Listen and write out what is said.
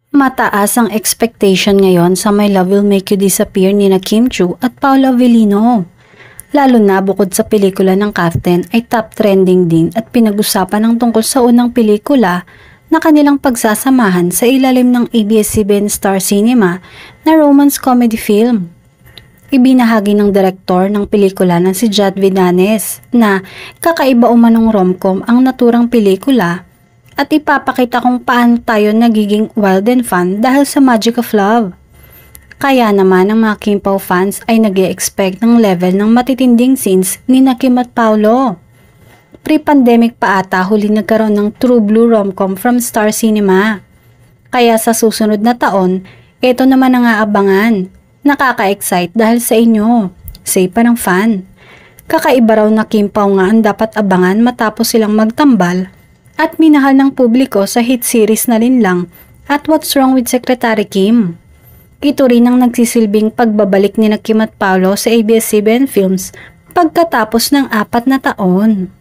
Mataas ang expectation ngayon sa My Love Will Make You Disappear ni Kim Chiu at Paolo Avellino. Lalo na bukod sa pelikula ng Captain ay top trending din at pinag-usapan ng tungkol sa unang pelikula na kanilang pagsasamahan sa ilalim ng ABS-CBN Star Cinema na romance comedy film. Ibinahagi ng direktor ng pelikula na si Jad Vidanes na kakaiba umanong romcom ang naturang pelikula at ipapakita kung paano tayo nagiging wild and fun dahil sa magic of love. Kaya naman ang mga Kim Pao fans ay nag-e-expect ng level ng matitinding scenes ni Kim at Paolo. Pre-pandemic pa ata huli nagkaroon ng True Blue romcom from Star Cinema. Kaya sa susunod na taon, ito naman ang aabangan. Nakaka-excite dahil sa inyo, say pa ng fan. Kakaiba raw na Kim Pao nga ang dapat abangan matapos silang magtambal at minahal ng publiko sa hit series na Linlang at What's Wrong with Secretary Kim. Ito rin ang nagsisilbing pagbabalik ni Kim at Paolo sa ABS-CBN Films pagkatapos ng 4 na taon.